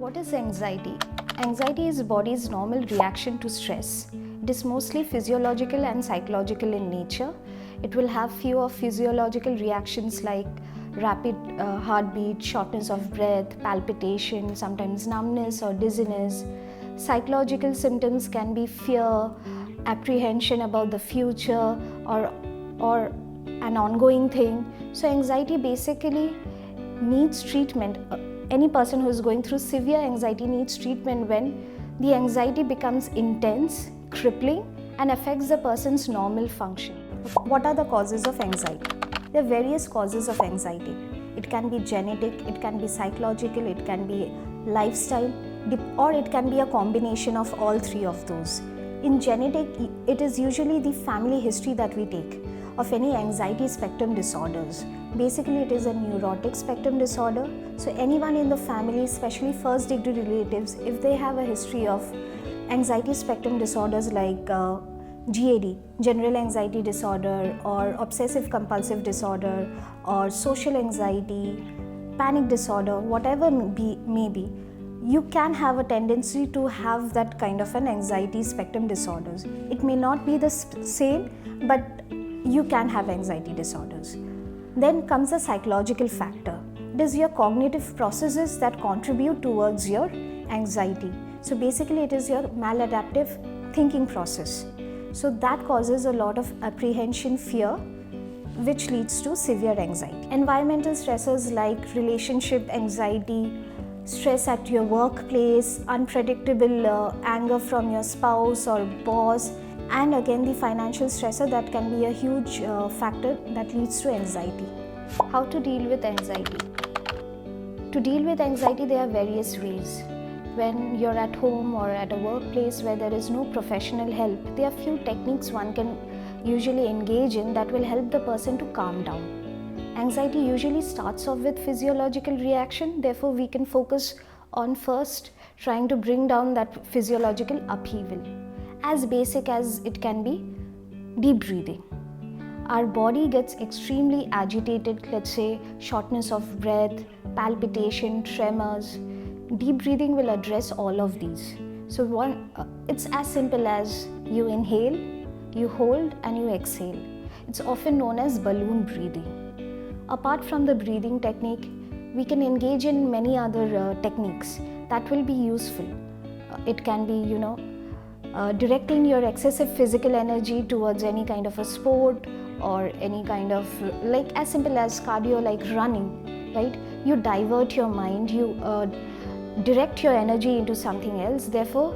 What is anxiety? Anxiety is the body's normal reaction to stress. It is mostly physiological and psychological in nature. It will have few physiological reactions like rapid heartbeat, shortness of breath, palpitation, sometimes numbness or dizziness. Psychological symptoms can be fear, apprehension about the future, or an ongoing thing. So anxiety basically needs treatment. Any person who is going through severe anxiety needs treatment when the anxiety becomes intense, crippling, and affects the person's normal function. What are the causes of anxiety? There are various causes of anxiety. It can be genetic, it can be psychological, it can be lifestyle, or it can be a combination of all three of those. In genetic, it is usually the family history that we take of any anxiety spectrum disorders. Basically, it is a neurotic spectrum disorder. So anyone in the family, especially first degree relatives, if they have a history of anxiety spectrum disorders like GAD, general anxiety disorder, or obsessive compulsive disorder, or social anxiety, panic disorder, whatever may be, you can have a tendency to have that kind of an anxiety spectrum disorders. It may not be the same, but you can have anxiety disorders. Then comes a psychological factor. It is your cognitive processes that contribute towards your anxiety. So basically it is your maladaptive thinking process. So that causes a lot of apprehension, fear, which leads to severe anxiety. Environmental stressors like relationship anxiety, stress at your workplace, unpredictable anger from your spouse or boss, and again the financial stressor that can be a huge factor that leads to anxiety. How to deal with anxiety? To deal with anxiety, there are various ways. When you're at home or at a workplace where there is no professional help, there are few techniques one can usually engage in that will help the person to calm down. Anxiety usually starts off with physiological reaction, therefore we can focus on first trying to bring down that physiological upheaval. As basic as it can be, deep breathing. Our body gets extremely agitated, let's say shortness of breath, palpitation, tremors. Deep breathing will address all of these. So it's as simple as you inhale, you hold, and you exhale. It's often known as balloon breathing. Apart from the breathing technique, we can engage in many other techniques that will be useful. It can be, directing your excessive physical energy towards any kind of a sport or any kind of, like as simple as cardio, like running, right? You divert your mind, you direct your energy into something else, therefore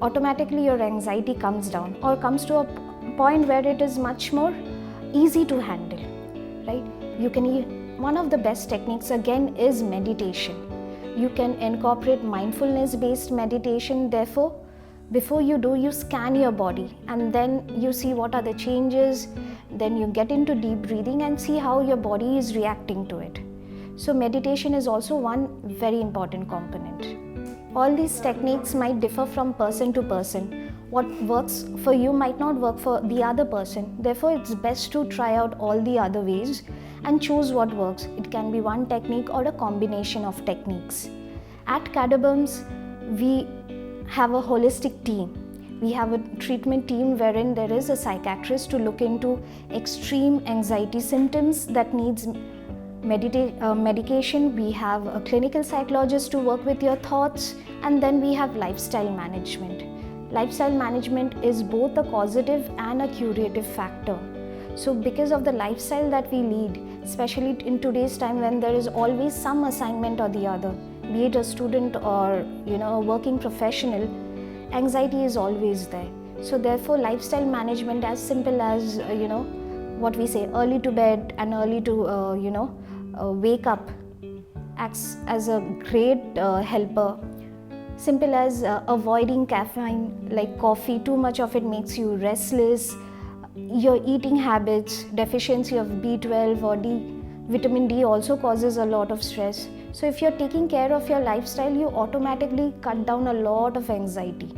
automatically your anxiety comes down or comes to a point where it is much more easy to handle, right? One of the best techniques again is meditation. You can incorporate mindfulness based meditation, therefore before you do, you scan your body and then you see what are the changes, then you get into deep breathing and see how your body is reacting to it. So meditation is also one very important component. All these techniques might differ from person to person. What works for you might not work for the other person. Therefore, it's best to try out all the other ways and choose what works. It can be one technique or a combination of techniques. At Cadabums, we have a holistic team. We have a treatment team wherein there is a psychiatrist to look into extreme anxiety symptoms that needs medication. We have a clinical psychologist to work with your thoughts, and then we have lifestyle management. Lifestyle management is both a causative and a curative factor. So because of the lifestyle that we lead, especially in today's time when there is always some assignment or the other, be it a student or a working professional, anxiety is always there. So therefore lifestyle management, as simple as what we say, early to bed and early to wake up, acts as a great helper. Simple as avoiding caffeine like coffee. Too much of it makes you restless. Your eating habits, deficiency of B12 or vitamin D also causes a lot of stress. So if you're taking care of your lifestyle, you automatically cut down a lot of anxiety.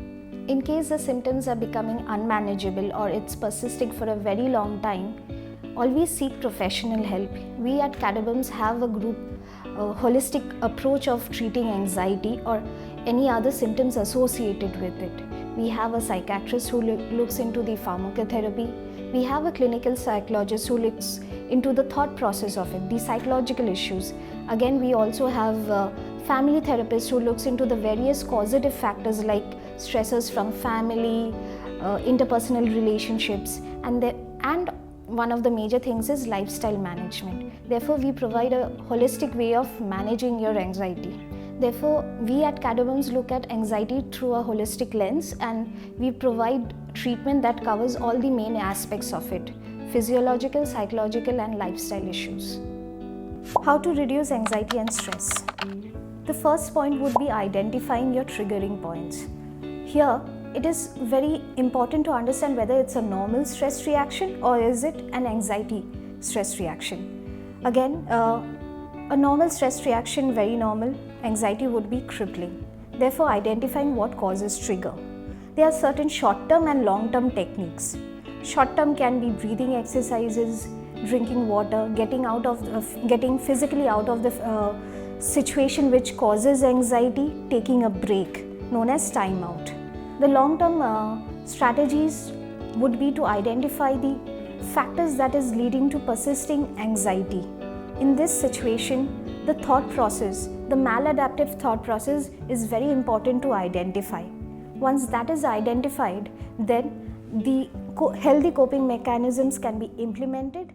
In case the symptoms are becoming unmanageable or it's persisting for a very long time, always seek professional help. We at Cadabums have a group holistic approach of treating anxiety or any other symptoms associated with it. We have a psychiatrist who looks into the pharmacotherapy. We have a clinical psychologist who looks into the thought process of it, the psychological issues. Again, we also have a family therapist who looks into the various causative factors like stressors from family, interpersonal relationships, and one of the major things is lifestyle management. Therefore, we provide a holistic way of managing your anxiety. Therefore, we at Catabombs look at anxiety through a holistic lens, and we provide treatment that covers all the main aspects of it: physiological, psychological, and lifestyle issues. How to reduce anxiety and stress? The first point would be identifying your triggering points. Here, it is very important to understand whether it's a normal stress reaction or is it an anxiety stress reaction. Again, a normal stress reaction, very normal. Anxiety would be crippling. Therefore, identifying what causes trigger. There are certain short-term and long-term techniques. Short-term can be breathing exercises, drinking water, getting physically out of the situation which causes anxiety, taking a break, known as time out. The long-term strategies would be to identify the factors that is leading to persisting anxiety. In this situation, the thought process, the maladaptive thought process is very important to identify. Once that is identified, then the healthy coping mechanisms can be implemented